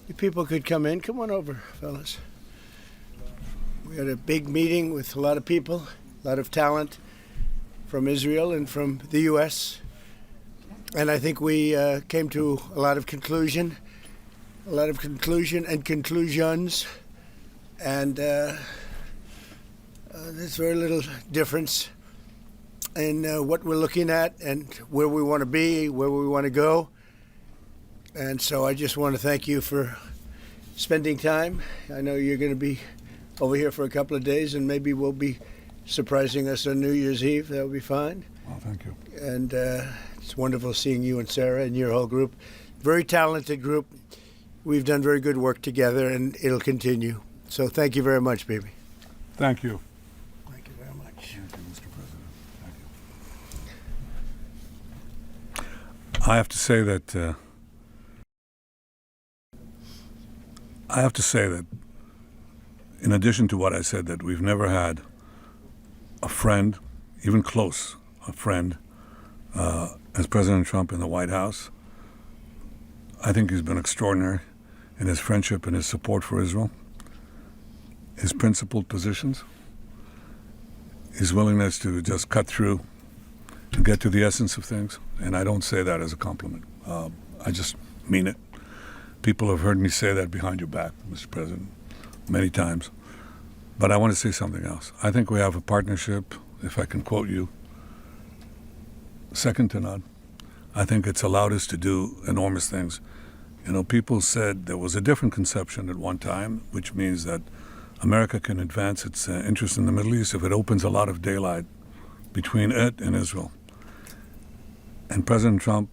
If people could come in, come on over, fellas. We had a big meeting with a lot of people, a lot of talent from Israel and from the U.S. And I think we came to a lot of conclusion and conclusions. And there's very little difference in what we're looking at and where we want to be, where we want to go. And so I just want to thank you for spending time. I know you're going to be over here for a couple of days, and maybe we'll be surprising us on New Year's Eve. That'll be fine. Well, thank you. And it's wonderful seeing you and Sarah and your whole group. Very talented group. We've done very good work together, and it'll continue. So thank you very much, baby. Thank you. Thank you very much. Thank you, Mr. President. Thank you. I have to say that in addition to what I said, that we've never had a friend, even close, a friend, as President Trump in the White House. I think he's been extraordinary in his friendship and his support for Israel, his principled positions, his willingness to just cut through and get to the essence of things. And I don't say that as a compliment. I just mean it. People have heard me say that behind your back, Mr. President, many times. But I want to say something else. I think we have a partnership, if I can quote you, second to none. I think it's allowed us to do enormous things. You know, people said there was a different conception at one time, which means that America can advance its interest in the Middle East if it opens a lot of daylight between it and Israel. And President Trump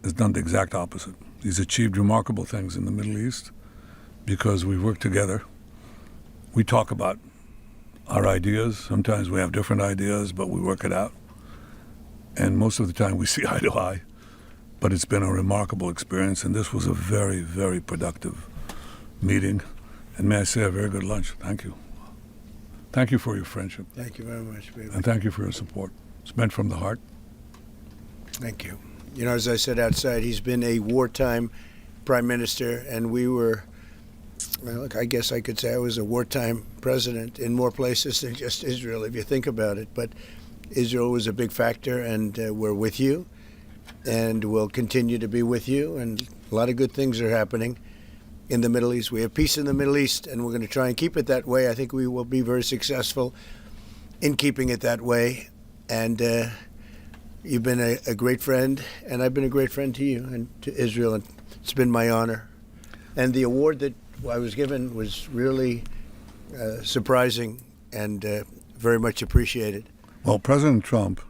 has done the exact opposite. He's achieved remarkable things in the Middle East because we work together. We talk about our ideas. Sometimes we have different ideas, but we work it out. And most of the time we see eye to eye. But it's been a remarkable experience, and this was a very, very productive meeting. And may I say, a very good lunch. Thank you. Thank you for your friendship. Thank you very much, baby. And thank you for your support. It's meant from the heart. Thank you. You know, as I said outside, he's been a wartime prime minister, and we were, well, look, I guess I could say I was a wartime president in more places than just Israel, if you think about it. But Israel was a big factor, and we're with you, and we'll continue to be with you. And a lot of good things are happening in the Middle East. We have peace in the Middle East, and we're going to try and keep it that way. I think we will be very successful in keeping it that way. And you've been a great friend, and I've been a great friend to you and to Israel, and it's been my honor. And the award that I was given was really surprising and very much appreciated. Well, President Trump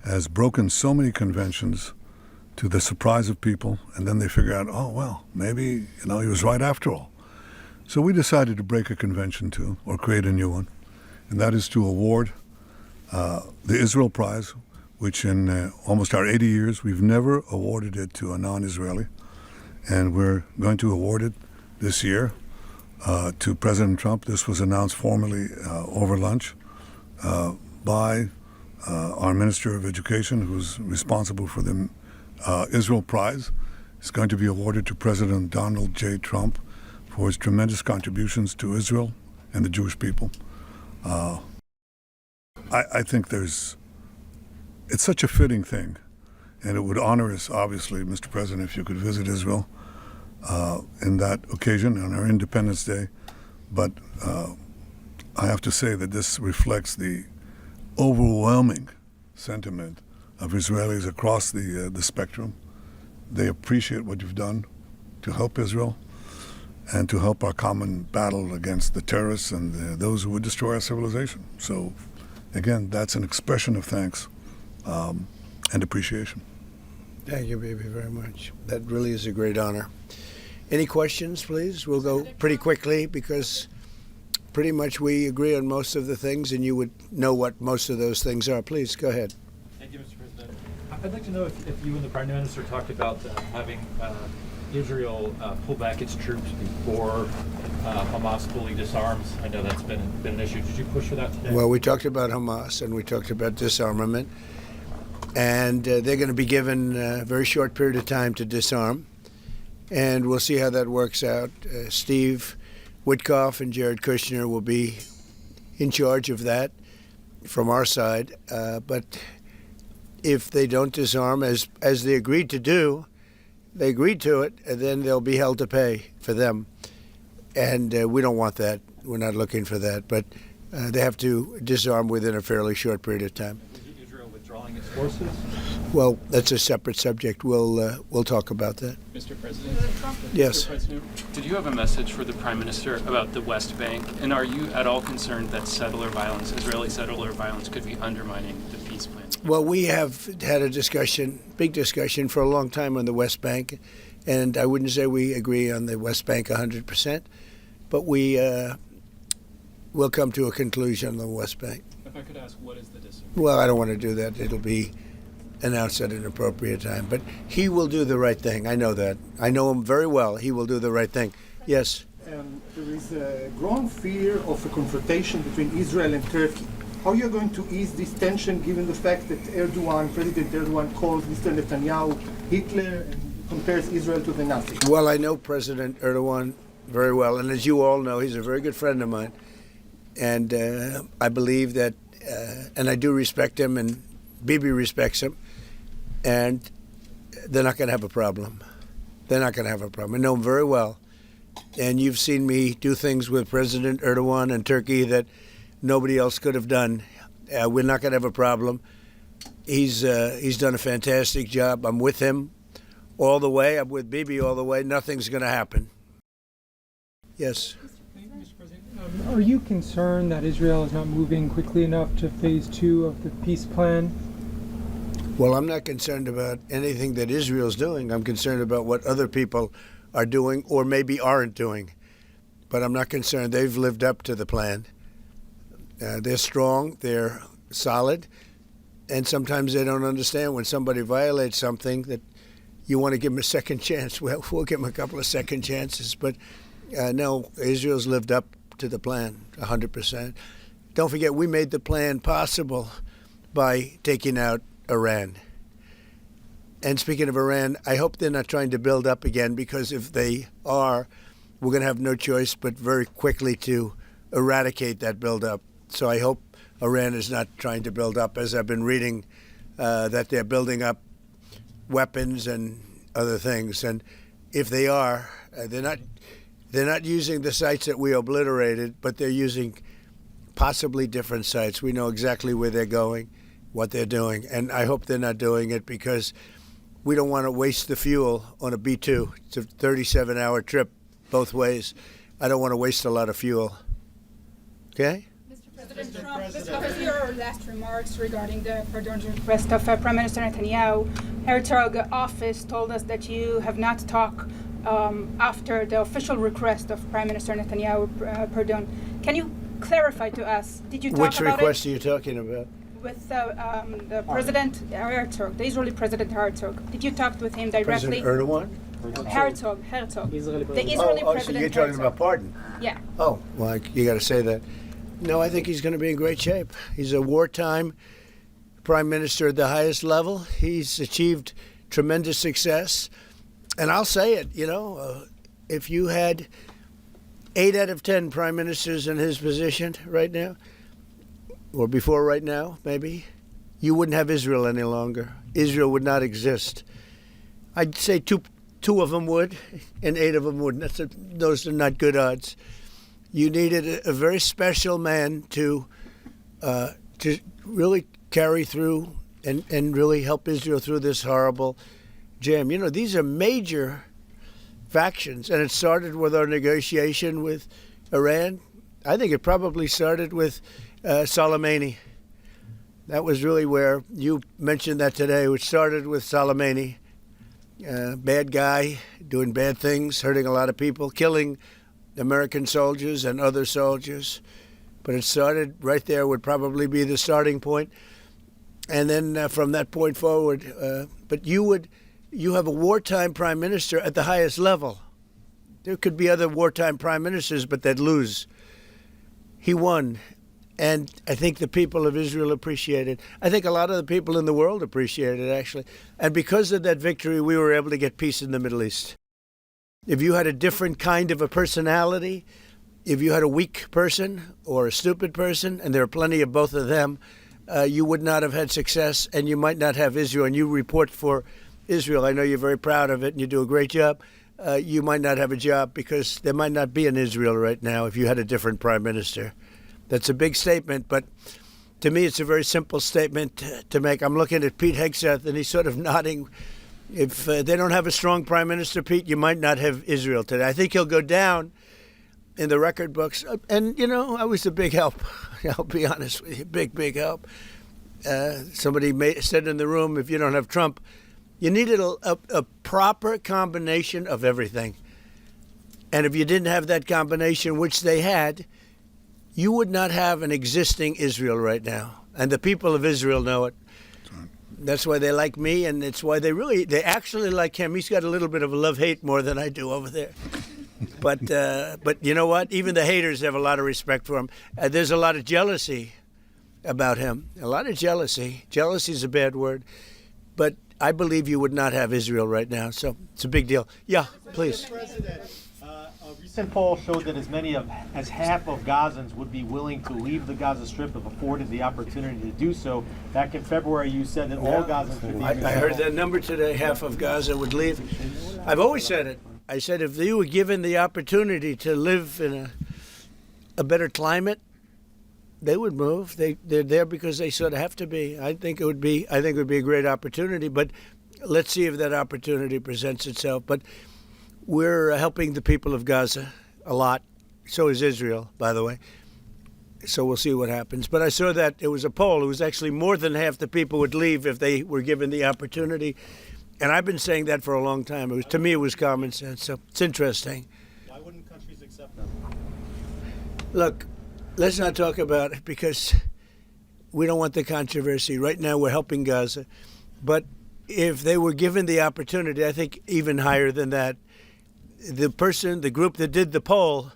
has broken so many conventions to the surprise of people, and then they figure out, oh, well, maybe, he was right after all. So we decided to break a convention too, or create a new one, and that is to award the Israel Prize, which in almost our 80 years, we've never awarded it to a non-Israeli. And we're going to award it this year to President Trump. This was announced formally over lunch by our Minister of Education, who's responsible for the Israel Prize. It's going to be awarded to President Donald J. Trump for his tremendous contributions to Israel and the Jewish people. I think it's such a fitting thing, and it would honor us, obviously, Mr. President, if you could visit Israel in that occasion on our Independence Day. But I have to say that this reflects the overwhelming sentiment of Israelis across the spectrum. They appreciate what you've done to help Israel and to help our common battle against the terrorists and those who would destroy our civilization. So, again, that's an expression of thanks and appreciation. Thank you, baby, very much. That really is a great honor. Any questions, please? We'll go pretty quickly because pretty much we agree on most of the things, and you would know what most of those things are. Please, go ahead. Thank you, Mr. President. I'd like to know if you and the Prime Minister talked about having Israel pull back its troops before Hamas fully disarms. I know that's been an issue. Did you push for that today? Well, we talked about Hamas, and we talked about disarmament. And they're going to be given a very short period of time to disarm. and we'll see how that works out. Steve Witkoff and Jared Kushner will be in charge of that from our side. But if they don't disarm, as they agreed to do, they agreed to it, and then they'll be held to pay for them. And we don't want that. We're not looking for that. But they have to disarm within a fairly short period of time. Is Israel withdrawing its forces? Well, that's a separate subject. We'll talk about that. Mr. President? Yes. Mr. President, did you have a message for the Prime Minister about the West Bank? And are you at all concerned that settler violence, Israeli settler violence, could be undermining the peace plan? Well, we have had a discussion, big discussion, for a long time on the West Bank. And I wouldn't say we agree on the West Bank 100%, but we will come to a conclusion on the West Bank. If I could ask, what is the disagreement? Well, I don't want to do that. It'll be announced at an appropriate time. But he will do the right thing. I know that. I know him very well. He will do the right thing. Yes. There is a growing fear of a confrontation between Israel and Turkey. How are you going to ease this tension given the fact that President Erdogan calls Mr. Netanyahu Hitler and compares Israel to the Nazis? Well, I know President Erdogan very well. And as you all know, he's a very good friend of mine. And I believe that, and I do respect him, and Bibi respects him, and they're not going to have a problem. They're not going to have a problem. I know him very well. And you've seen me do things with President Erdogan and Turkey that nobody else could have done. We're not going to have a problem. He's done a fantastic job. I'm with him all the way. I'm with Bibi all the way. Nothing's going to happen. Yes. Mr. President, are you concerned that Israel is not moving quickly enough to phase 2 of the peace plan? Well, I'm not concerned about anything that Israel's doing. I'm concerned about what other people are doing or maybe aren't doing. But I'm not concerned. They've lived up to the plan. They're strong. They're solid. And sometimes they don't understand when somebody violates something that you want to give them a second chance. Well, we'll give them a couple of second chances. But no, Israel's lived up to the plan 100%. Don't forget, we made the plan possible by taking out Iran. And speaking of Iran, I hope they're not trying to build up again, because if they are, we're going to have no choice but very quickly to eradicate that buildup. So I hope Iran is not trying to build up, as I've been reading that they're building up weapons and other things. And if they are, they're not using the sites that we obliterated, but they're using possibly different sites. We know exactly where they're going, what they're doing. And I hope they're not doing it, because we don't want to waste the fuel on a B-2. It's a 37-hour trip both ways. I don't want to waste a lot of fuel. Okay? President Trump, after your last remarks regarding the pardon request of Prime Minister Netanyahu, Herzog office told us that you have not talked after the official request of Prime Minister Netanyahu pardon. Can you clarify to us? Did you talk Which about request it are you talking about? with the President Herzog, the Israeli President Herzog? Did you talk with him directly? President Erdogan? Herzog. The Israeli President. So you're talking about pardon? Yeah. Oh, well, you got to say that. No, I think he's going to be in great shape. He's a wartime prime minister at the highest level. He's achieved tremendous success. And I'll say it, if you had 8 out of 10 prime ministers in his position right now, or before right now, maybe, you wouldn't have Israel any longer. Israel would not exist. I'd say two of them would, and 8 of them wouldn't. Those are not good odds. You needed a very special man to really carry through and really help Israel through this horrible jam. These are major factions, and it started with our negotiation with Iran. I think it probably started with Soleimani. That was really where you mentioned that today, which started with Soleimani. Bad guy, doing bad things, hurting a lot of people, killing American soldiers and other soldiers. But it started right there, would probably be the starting point. And then from that point forward, but you have a wartime prime minister at the highest level. There could be other wartime prime ministers, but they'd lose. He won. And I think the people of Israel appreciate it. I think a lot of the people in the world appreciate it, actually. And because of that victory, we were able to get peace in the Middle East. If you had a different kind of a personality, if you had a weak person or a stupid person, and there are plenty of both of them, you would not have had success, and you might not have Israel. And you report for Israel. I know you're very proud of it, and you do a great job. You might not have a job because there might not be an Israel right now if you had a different prime minister. That's a big statement, but to me it's a very simple statement to make. I'm looking at Pete Hegseth, and he's sort of nodding. If they don't have a strong prime minister, Pete, you might not have Israel today. I think he'll go down in the record books. And, you know, I was a big help. I'll be honest with you, big help. Somebody said in the room, if you don't have Trump, you needed a proper combination of everything. And if you didn't have that combination, which they had, you would not have an existing Israel right now. And the people of Israel know it. That's why they like me, and it's why they actually like him. He's got a little bit of a love-hate more than I do over there. But you know what? Even the haters have a lot of respect for him. There's a lot of jealousy about him. A lot of jealousy. Jealousy is a bad word. But I believe you would not have Israel right now. So it's a big deal. Yeah, please. A recent poll showed that as many as half of Gazans would be willing to leave the Gaza Strip if afforded the opportunity to do so. Back in February, you said that all Gazans should leave. I heard that number today. Half of Gaza would leave. I've always said it. I said if they were given the opportunity to live in a better climate, they would move. They're there because they sort of have to be. I think it would be a great opportunity. But let's see if that opportunity presents itself. But we're helping the people of Gaza a lot. So is Israel, by the way. So we'll see what happens. But I saw that it was a poll. It was actually more than half the people would leave if they were given the opportunity. And I've been saying that for a long time. To me, it was common sense. So it's interesting. Why wouldn't countries accept them? Look, let's not talk about it because we don't want the controversy. Right now, we're helping Gaza. But if they were given the opportunity, I think even higher than that, the group that did the poll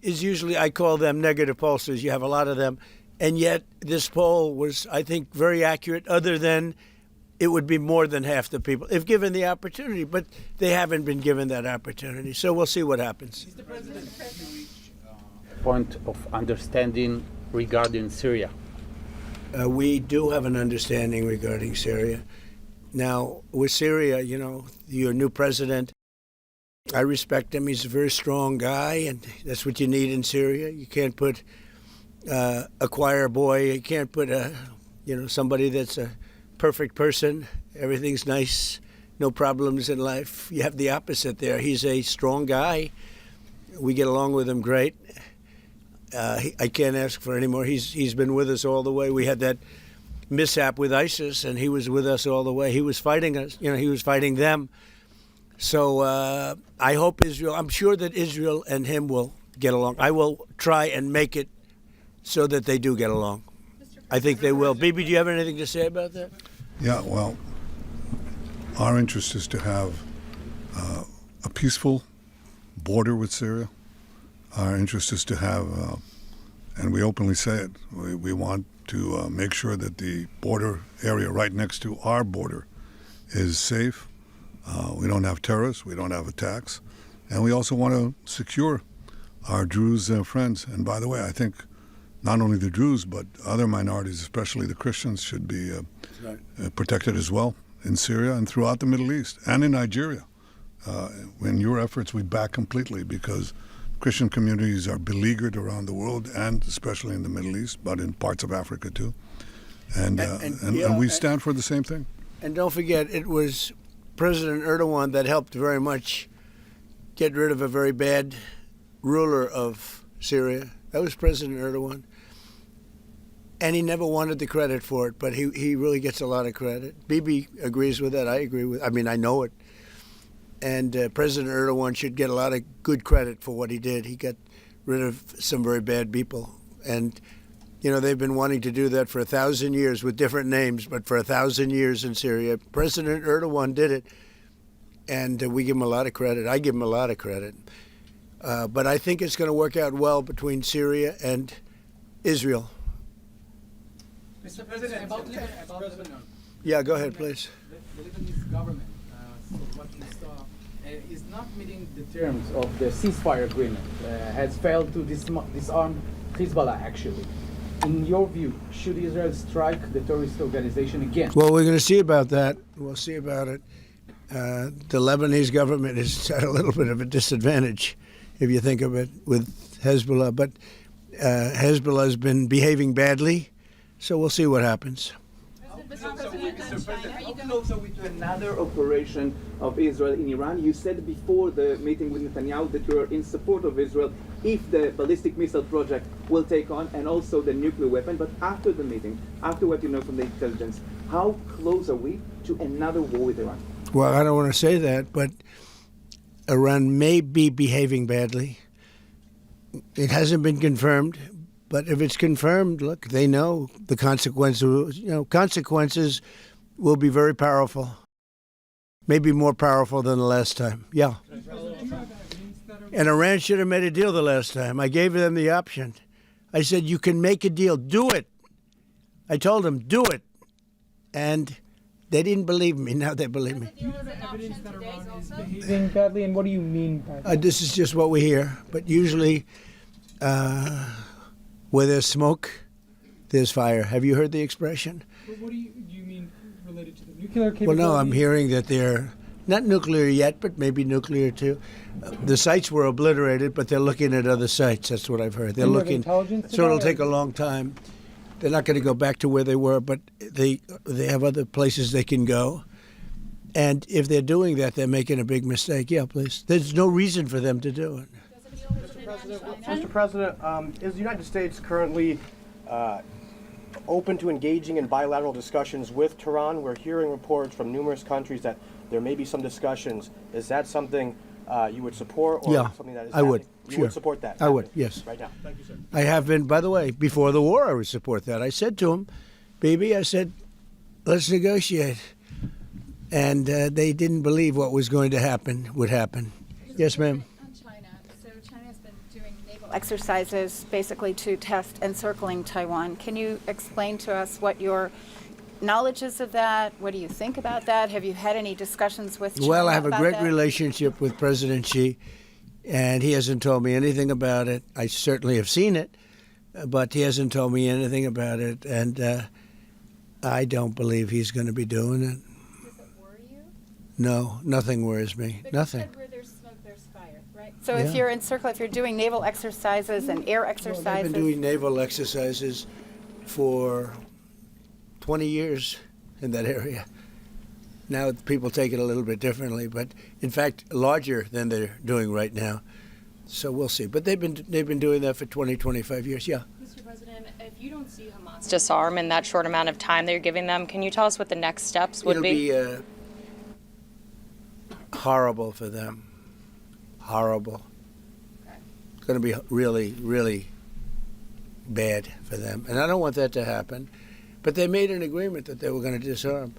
is usually, I call them negative pollsters. You have a lot of them. And yet this poll was, I think, very accurate, other than it would be more than half the people if given the opportunity. But they haven't been given that opportunity. So we'll see what happens. Mr. President, point of understanding regarding Syria. We do have an understanding regarding Syria. Now, with Syria, you know, your new president, I respect him. He's a very strong guy, and that's what you need in Syria. You can't put a choir boy. You can't put somebody that's a perfect person. Everything's nice, no problems in life. You have the opposite there. He's a strong guy. We get along with him great. I can't ask for any more. He's been with us all the way. We had that mishap with ISIS, and he was with us all the way. He was fighting us. You know, he was fighting them. So I hope Israel, I'm sure that Israel and him will get along. I will try and make it so that they do get along. I think they will. Bibi, do you have anything to say about that? Yeah, well, our interest is to have a peaceful border with Syria. Our interest is to have, and we openly say it, we want to make sure that the border area right next to our border is safe. We don't have terrorists, we don't have attacks, and we also want to secure our Druze friends. And by the way, I think not only the Druze, but other minorities, especially the Christians, should be protected as well in Syria and throughout the Middle East and in Nigeria. In your efforts, we back completely because Christian communities are beleaguered around the world and especially in the Middle East, but in parts of Africa too. And we stand for the same thing. And don't forget, it was President Erdogan that helped very much get rid of a very bad ruler of Syria. That was President Erdogan. And he never wanted the credit for it, but he really gets a lot of credit. Bibi agrees with that. I agree with it. I mean, I know it. And President Erdogan should get a lot of good credit for what he did. He got rid of some very bad people. And, you know, they've been wanting to do that for 1,000 years with different names, but for 1,000 years in Syria. President Erdogan did it, and we give him a lot of credit. I give him a lot of credit. But I think it's going to work out well between Syria and Israel. Mr. President, about Lebanon. Yeah, go ahead, please. The Lebanese government, so what we saw is not meeting the terms of the ceasefire agreement, has failed to disarm Hezbollah actually. In your view, should Israel strike the terrorist organization again? Well, we're going to see about that. We'll see about it. The Lebanese government is at a little bit of a disadvantage, if you think of it, with Hezbollah. But Hezbollah has been behaving badly, so we'll see what happens. How close are we to another operation of Israel in Iran? You said before the meeting with Netanyahu that you are in support of Israel if the ballistic missile project will take on and also the nuclear weapon. But after the meeting, after what you know from the intelligence, how close are we to another war with Iran? Well, I don't want to say that, but Iran may be behaving badly. It hasn't been confirmed. But if it's confirmed, look, they know the consequences. Consequences will be very powerful, maybe more powerful than the last time. Yeah. And Iran should have made a deal the last time. I gave them the option. I said, you can make a deal. Do it. I told them, do it. And they didn't believe me. Now they believe me. Evidence that Iran is behaving badly, and what do you mean by that? This is just what we hear. But usually, where there's smoke, there's fire. Have you heard the expression? What do you mean related to the nuclear capability? Well, no, I'm hearing that they're not nuclear yet, but maybe nuclear too. The sites were obliterated, but they're looking at other sites. That's what I've heard. They're looking. So it'll take a long time. They're not going to go back to where they were, but they have other places they can go. And if they're doing that, they're making a big mistake. Yeah, please. There's no reason for them to do it. Mr. President, is the United States currently open to engaging in bilateral discussions with Tehran? We're hearing reports from numerous countries that there may be some discussions. Is that something you would support, or something that is I would. You Sure. would support that? I would, yes. Right now. Thank you, sir. I have been, by the way, before the war, I would support that. I said to him, baby, I said, let's negotiate. And they didn't believe what was going to happen would happen. Yes, ma'am. Exercises basically to test encircling Taiwan. Can you explain to us what your knowledge is of that? What do you think about that? Have you had any discussions with China? Well, I have a great that? relationship with President Xi, and he hasn't told me anything about it. I certainly have seen it, but he hasn't told me anything about it, and I don't believe he's going to be doing it. Does it worry you? No, nothing worries me. But Nothing. You said where there's smoke, there's fire, right? So if you're if you're doing naval exercises and air exercises. Well, they've been doing naval exercises for 20 years in that area. Now people take it a little bit differently, but in fact larger than they're doing right now. So we'll see. But they've been doing that for 20, 25 years. Yeah. Mr. President, if you don't see Hamas disarm in that short amount of time that you're giving them, can you tell us what the next steps would be? It'll be horrible for them. Horrible. It's going to be really, really bad for them. And I don't want that to happen. But they made an agreement that they were going to disarm.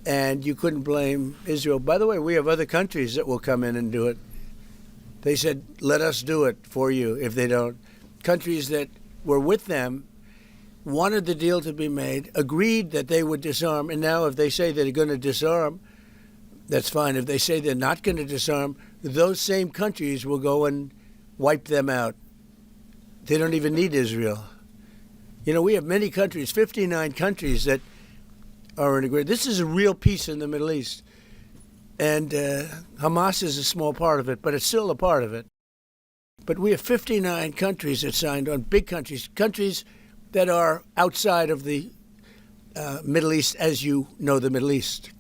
And you couldn't blame Israel. By the way, we have other countries that will come in and do it. They said, let us do it for you if they don't. Countries that were with them wanted the deal to be made, agreed that they would disarm. And now if they say they're going to disarm, that's fine. If they say they're not going to disarm, those same countries will go and wipe them out. They don't even need Israel. You know, we have many countries, 59 countries that are in agreement. This is a real peace in the Middle East. And Hamas is a small part of it, but it's still a part of it. But we have 59 countries that signed on, big countries, countries that are outside of the Middle East, as you know the Middle East.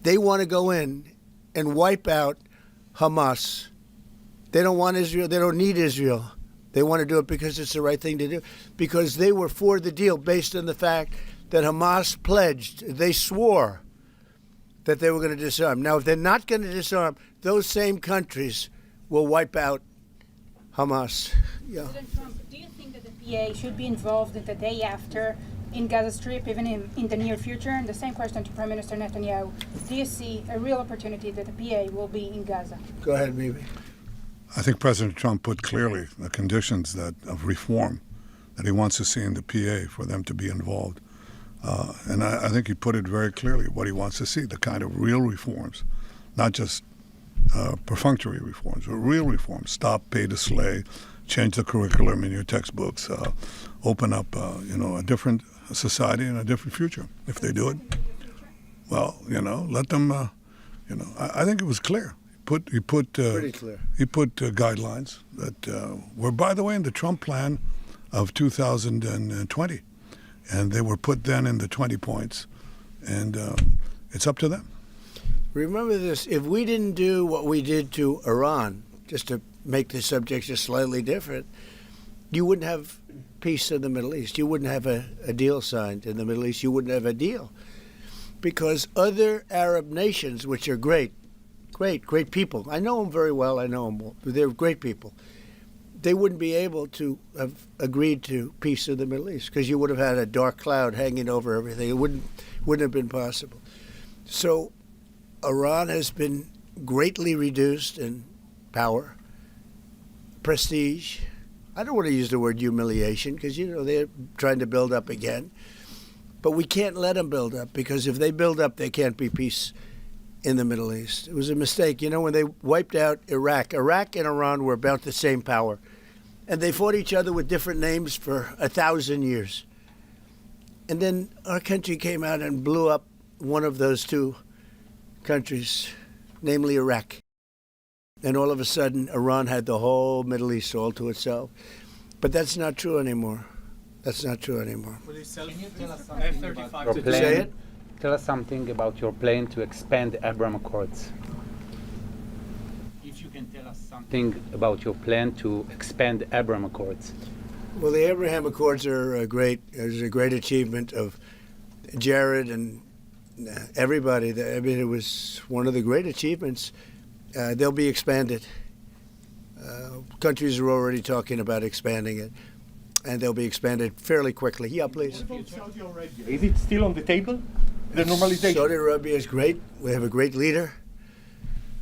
They want to go in and wipe out Hamas. They don't want Israel. They don't need Israel. They want to do it because it's the right thing to do, because they were for the deal based on the fact that Hamas pledged, they swore that they were going to disarm. Now, if they're not going to disarm, those same countries will wipe out Hamas. Yeah. President Trump, do you think that the PA should be involved the day after in Gaza Strip, even in the near future? And the same question to Prime Minister Netanyahu. Do you see a real opportunity that the PA will be in Gaza? Go ahead, Mimi. I think President Trump put clearly the conditions of reform that he wants to see in the PA for them to be involved. And I think he put it very clearly what he wants to see, the kind of real reforms, not just perfunctory reforms, or real reforms. Stop pay to slay, change the curriculum in your textbooks, open up, a different society and a different future. If they do it, well, let them. I think it was clear. He put Pretty clear. He put guidelines that were, by the way, in the Trump plan of 2020, and they were put then in the 20 points, and it's up to them. Remember this, if we didn't do what we did to Iran, just to make the subject just slightly different, you wouldn't have peace in the Middle East. You wouldn't have a deal signed in the Middle East. You wouldn't have a deal. Because other Arab nations, which are great people, I know them very well, they're great people, they wouldn't be able to have agreed to peace in the Middle East because you would have had a dark cloud hanging over everything. It wouldn't have been possible. So Iran has been greatly reduced in power, prestige. I don't want to use the word humiliation because, they're trying to build up again. But we can't let them build up because if they build up, there can't be peace in the Middle East. It was a mistake. When they wiped out Iraq and Iran were about the same power. And they fought each other with different names for 1,000 years. And then our country came out and blew up one of those two countries, namely Iraq. And all of a sudden, Iran had the whole Middle East all to itself. But that's not true anymore. That's not true anymore. Say it? Tell us something about your plan to expand the Abraham Accords. If you can tell us something about your plan to expand the Abraham Accords. Well, the Abraham Accords are a great achievement of Jared and everybody. It was one of the great achievements. They'll be expanded. Countries are already talking about expanding it, and they'll be expanded fairly quickly. Yeah, please. What about Saudi Arabia? Is it still on the table? The normalization? Saudi Arabia is great. We have a great leader,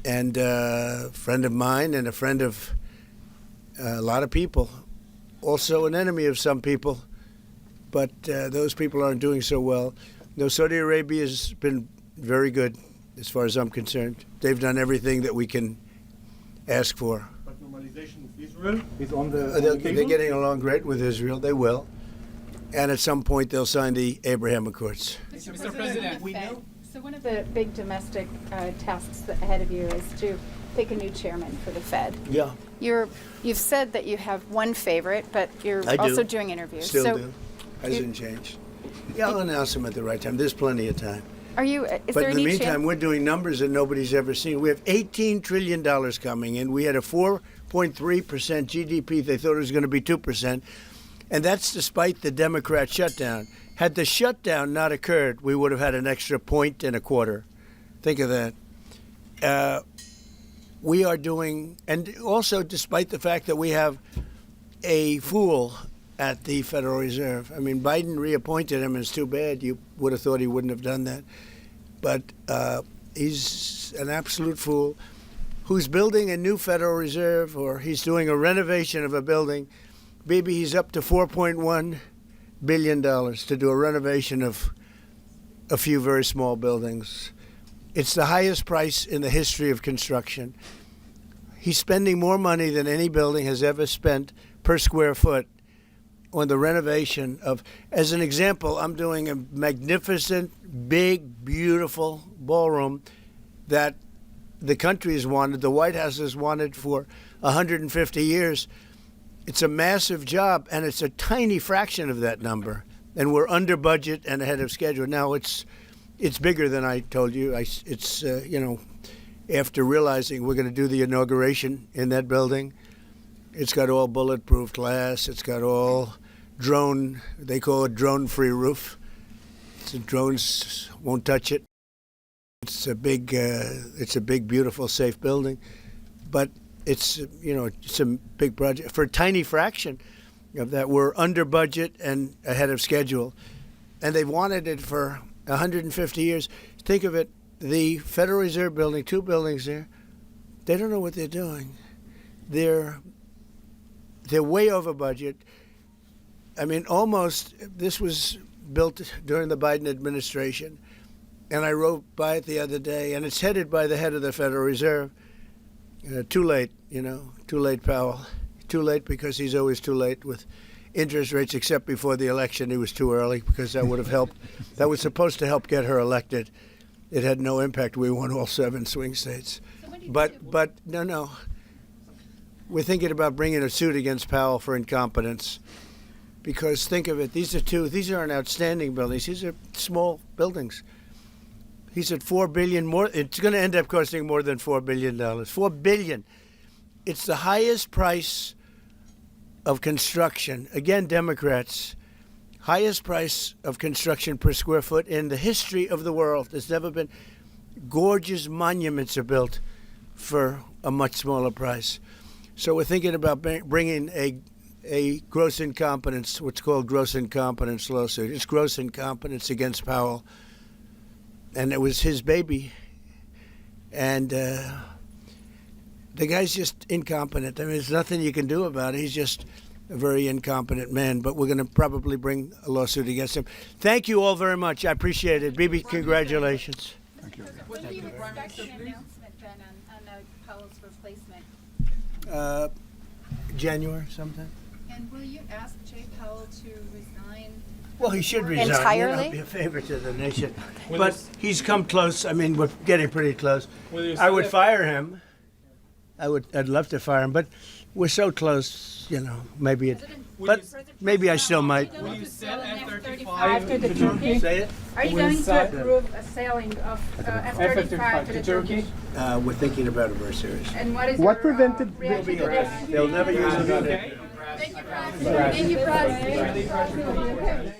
and a friend of mine and a friend of a lot of people. Also an enemy of some people, but those people aren't doing so well. No, Saudi Arabia has been very good as far as I'm concerned. They've done everything that we can ask for. But normalization with Israel is on the They're table? getting along great with Israel. They will. And at some point, they'll sign the Abraham Accords. Mr. President, so one of the big domestic tasks ahead of you is to pick a new chairman for the Fed. Yeah. You've said that you have one favorite, but you're I do. also doing interviews. Still do. Hasn't changed. Yeah, I'll announce them at the right time. There's plenty of time. But in the meantime, we're doing numbers that nobody's ever seen. We have $18 trillion coming in. We had a 4.3% GDP. They thought it was going to be 2%. And that's despite the Democrat shutdown. Had the shutdown not occurred, we would have had an extra 1.25. Think of that. We are doing, and also despite the fact that we have a fool at the Federal Reserve. I mean, Biden reappointed him, and it's too bad. You would have thought he wouldn't have done that. But he's an absolute fool who's building a new Federal Reserve, or he's doing a renovation of a building. Maybe he's up to $4.1 billion to do a renovation of a few very small buildings. It's the highest price in the history of construction. He's spending more money than any building has ever spent per square foot on the renovation of, as an example, I'm doing a magnificent, big, beautiful ballroom that the country has wanted, the White House has wanted for 150 years. It's a massive job, and it's a tiny fraction of that number. And we're under budget and ahead of schedule. Now, it's bigger than I told you. After realizing we're going to do the inauguration in that building, it's got all bulletproof glass. It's got all drone, they call it drone-free roof. So drones won't touch it. It's a big, beautiful, safe building. But it's a big project. For a tiny fraction of that, we're under budget and ahead of schedule. And they've wanted it for 150 years. Think of it, the Federal Reserve building, 2 buildings there, they don't know what they're doing. They're way over budget. I mean, almost, this was built during the Biden administration. And I rode by it the other day, and it's headed by the head of the Federal Reserve. Too late, too late, Powell. Too late because he's always too late with interest rates, except before the election he was too early because that would have helped. That was supposed to help get her elected. It had no impact. We won all 7 swing states. But no. We're thinking about bringing a suit against Powell for incompetence because think of it. These aren't outstanding buildings. These are small buildings. He's at $4 billion more. It's going to end up costing more than $4 billion. $4 billion. It's the highest price of construction. Again, Democrats, highest price of construction per square foot in the history of the world. There's never been. Gorgeous monuments are built for a much smaller price. So we're thinking about bringing a gross incompetence, what's called gross incompetence lawsuit. It's gross incompetence against Powell. And it was his baby. And the guy's just incompetent. I mean, there's nothing you can do about it. He's just a very incompetent man. But we're going to probably bring a lawsuit against him. Thank you all very much. I appreciate it. Bibi, congratulations. Thank you. When do you expect an announcement then on Powell's replacement? January sometime. And will you ask Jay Powell to resign? Well, he should resign. Entirely? Be a favor to the nation. But he's come close. I mean, we're getting pretty close. I would fire him. I'd love to fire him, but we're so close, maybe it. But maybe I still might. Will you sell F-35 to Turkey? Say it? Are you going to approve a selling of F-35 to the Turkish? We're thinking about it very seriously. And what is What your, prevented- reaction to this? They'll never use it on it. Thank you, Press. Thank you, Press.